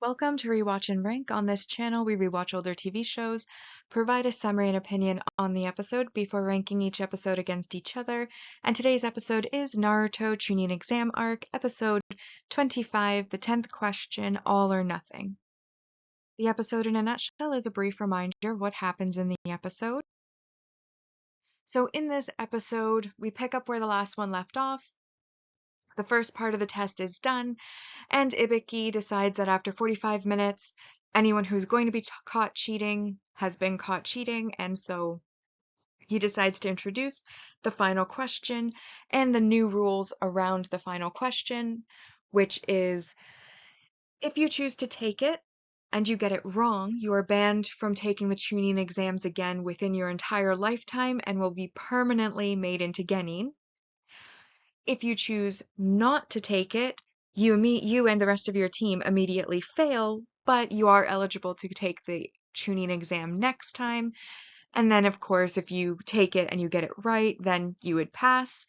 Welcome to Rewatch and Rank. On this channel, we rewatch older TV shows, provide a summary and opinion on the episode before ranking each episode against each other. And today's episode is Naruto Chunin Exam Arc, episode 25, the 10th question, All or Nothing. The episode in a nutshell is a brief reminder of what happens in the episode. So in this episode, we pick up where the last one left off. The first part of the test is done, and Ibiki decides that after 45 minutes, anyone who's going to be caught cheating has been caught cheating, and so he decides to introduce the final question and the new rules around the final question, which is if you choose to take it and you get it wrong, you are banned from taking the Chunin exams again within your entire lifetime and will be permanently made into genin. If you choose not to take it, you and the rest of your team immediately fail, but you are eligible to take the Chunin exam next time. And then, of course, if you take it and you get it right, then you would pass.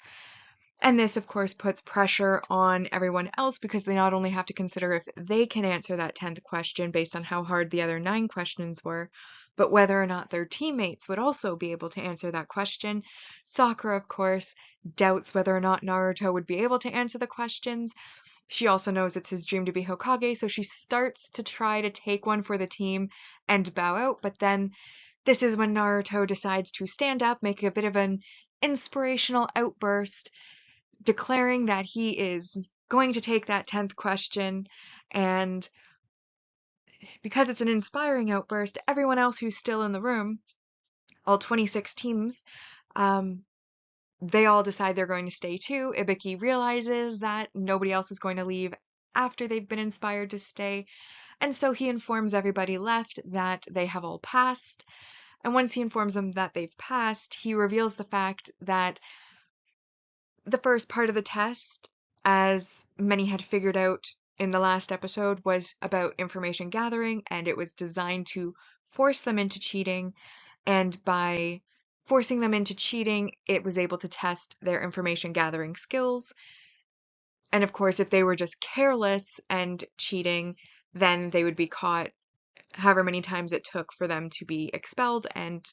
And this, of course, puts pressure on everyone else because they not only have to consider if they can answer that 10th question based on how hard the other 9 questions were, but whether or not their teammates would also be able to answer that question. Sakura, of course, doubts whether or not Naruto would be able to answer the questions. She also knows it's his dream to be Hokage, so she starts to try to take one for the team and bow out, but then this is when Naruto decides to stand up, make a bit of an inspirational outburst, declaring that he is going to take that 10th question, and because it's an inspiring outburst, everyone else who's still in the room, all 26 teams, they all decide they're going to stay too. Ibiki realizes that nobody else is going to leave after they've been inspired to stay, and so he informs everybody left that they have all passed. And once he informs them that they've passed, he reveals the fact that the first part of the test, as many had figured out in the last episode, was about information gathering, and it was designed to force them into cheating, and by forcing them into cheating, it was able to test their information gathering skills. And of course, if they were just careless and cheating, then they would be caught however many times it took for them to be expelled and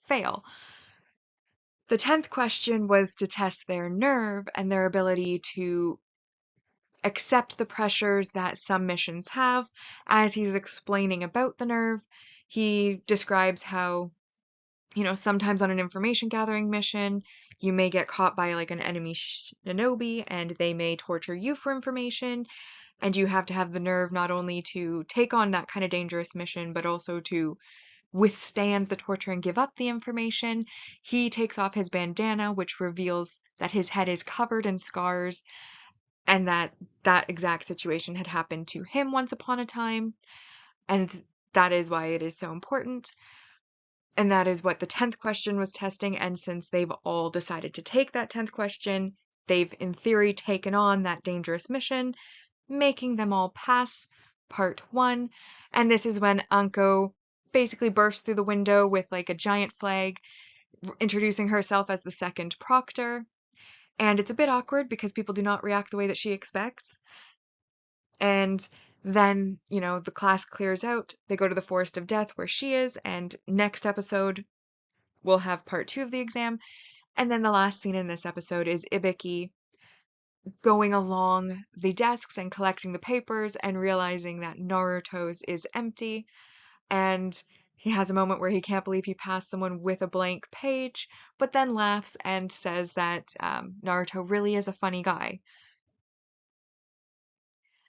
fail. The 10th question was to test their nerve and their ability to accept the pressures that some missions have. As he's explaining about the nerve, he describes how, sometimes on an information gathering mission, you may get caught by like an enemy shinobi and they may torture you for information, and you have to have the nerve not only to take on that kind of dangerous mission, but also to withstand the torture and give up the information. He takes off his bandana, which reveals that his head is covered in scars, and that exact situation had happened to him once upon a time, and that is why it is so important. And that is what the 10th question was testing, and since they've all decided to take that 10th question, they've in theory taken on that dangerous mission, making them all pass part 1. And this is when Anko basically bursts through the window with like a giant flag, introducing herself as the second proctor. And it's a bit awkward because people do not react the way that she expects. And then, the class clears out. They go to the Forest of Death where she is, and next episode we'll have part 2 of the exam. And then the last scene in this episode is Ibiki going along the desks and collecting the papers and realizing that Naruto's is empty. And he has a moment where he can't believe he passed someone with a blank page, but then laughs and says that Naruto really is a funny guy.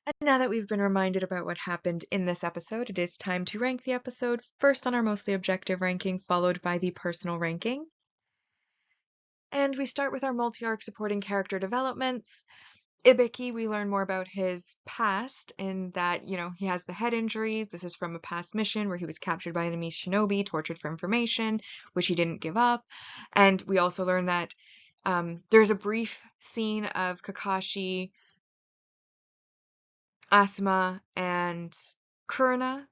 And now that we've been reminded about what happened in this episode, it is time to rank the episode, first on our mostly objective ranking, followed by the personal ranking. And we start with our multi-arc supporting character developments. Ibiki, we learn more about his past in that, he has the head injuries. This is from a past mission where he was captured by enemy shinobi, tortured for information, which he didn't give up. And we also learn that there's a brief scene of Kakashi, Asuma, and Kurina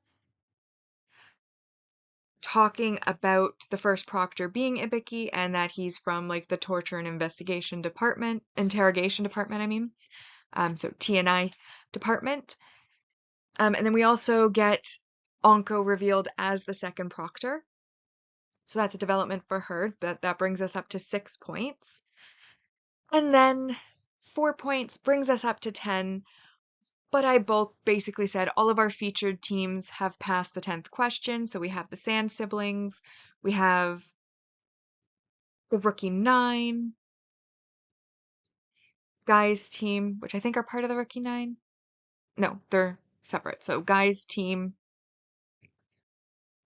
talking about the first proctor being Ibiki and that he's from like the torture and interrogation department, I mean. So T&I department. And then we also get Anko revealed as the second proctor. So that's a development for her. That brings us up to 6 points. And then 4 points brings us up to 10. But I both basically said all of our featured teams have passed the 10th question. So we have the Sand siblings, we have the Rookie 9, Guy's team, which I think are part of the Rookie 9. No, they're separate. So Guy's team,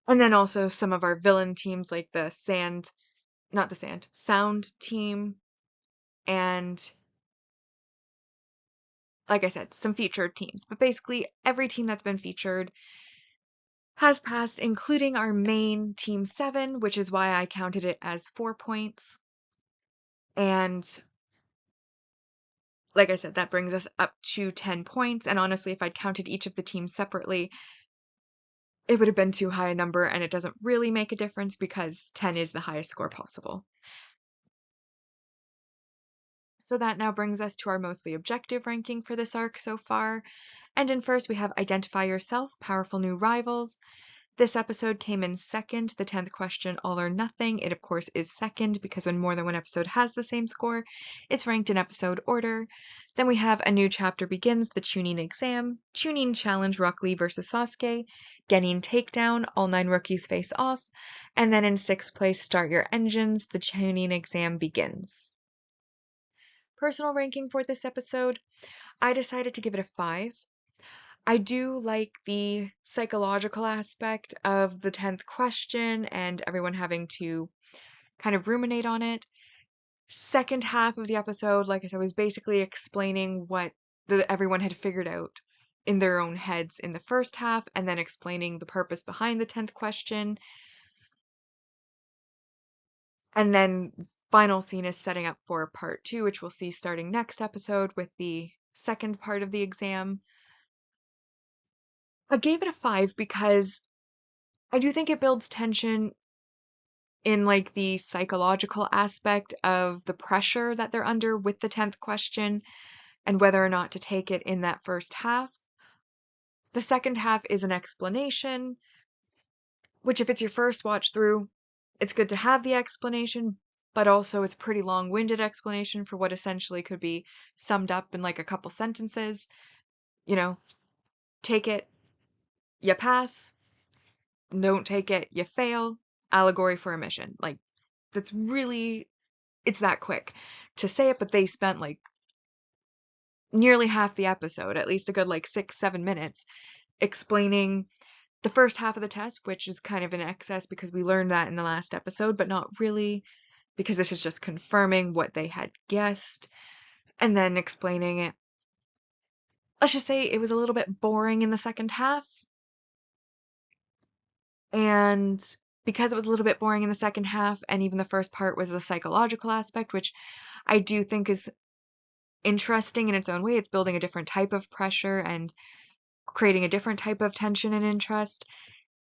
and then also some of our villain teams like the Sound team, and like I said, some featured teams. But basically, every team that's been featured has passed, including our main Team 7, which is why I counted it as 4 points. And like I said, that brings us up to 10 points. And honestly, if I'd counted each of the teams separately, it would have been too high a number, and it doesn't really make a difference because 10 is the highest score possible. So that now brings us to our mostly objective ranking for this arc so far. And in first, we have Identify Yourself, Powerful New Rivals. This episode came in second, the 10th question, All or Nothing. It, of course, is second because when more than one episode has the same score, it's ranked in episode order. Then we have A New Chapter Begins, the Chunin Exam, Chunin Challenge, Rock Lee vs. Sasuke, Genin Takedown, All 9 Rookies Face Off, and then in 6th place, Start Your Engines, the Chunin Exam Begins. Personal ranking for this episode, I decided to give it a 5. I do like the psychological aspect of the 10th question and everyone having to kind of ruminate on it. Second half of the episode, like I said, was basically explaining what everyone had figured out in their own heads in the first half, and then explaining the purpose behind the 10th question. And then final scene is setting up for part 2, which we'll see starting next episode with the second part of the exam. I gave it a 5 because I do think it builds tension in like the psychological aspect of the pressure that they're under with the 10th question and whether or not to take it in that first half. The second half is an explanation, which if it's your first watch through, it's good to have the explanation, but also it's pretty long-winded explanation for what essentially could be summed up in like a couple sentences. You know, take it, you pass, don't take it, you fail, allegory for a mission. Like, that's really, it's that quick to say it, but they spent like nearly half the episode, at least a good like 6-7 minutes, explaining the first half of the test, which is kind of in excess because we learned that in the last episode, but not really because this is just confirming what they had guessed, and then explaining it. Let's just say it was a little bit boring in the second half, and because it was a little bit boring in the second half, and even the first part was the psychological aspect, which I do think is interesting in its own way. It's building a different type of pressure and creating a different type of tension and interest.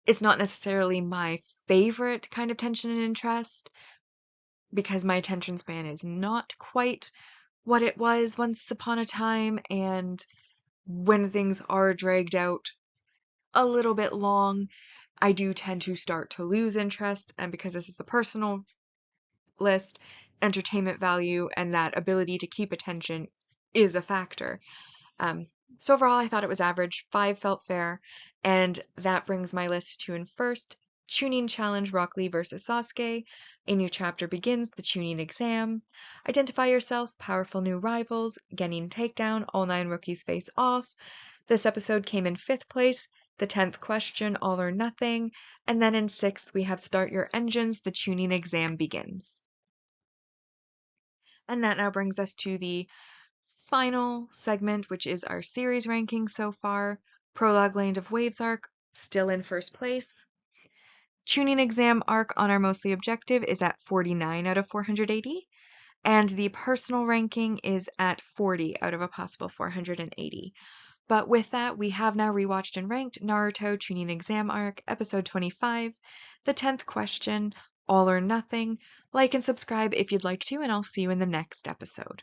It's not necessarily my favorite kind of tension and interest because my attention span is not quite what it was once upon a time, and when things are dragged out a little bit long, I do tend to start to lose interest, and because this is a personal list, entertainment value and that ability to keep attention is a factor. So overall, I thought it was average. 5 felt fair, and that brings my list to in first, Chunin Challenge, Rock Lee vs. Sasuke, A New Chapter Begins, the Chunin Exam, Identify Yourself, Powerful New Rivals, Genin Takedown, All 9 Rookies Face Off. This episode came in 5th place, the 10th question, All or Nothing, and then in 6th we have Start Your Engines, the Chunin Exam Begins. And that now brings us to the final segment, which is our series ranking so far. Prologue Land of Waves arc, still in first place. Chunin Exam arc on our mostly objective is at 49 out of 480, and the personal ranking is at 40 out of a possible 480. But with that, we have now rewatched and ranked Naruto Chunin Exam arc, episode 25, the 10th question, All or Nothing. Like and subscribe if you'd like to, and I'll see you in the next episode.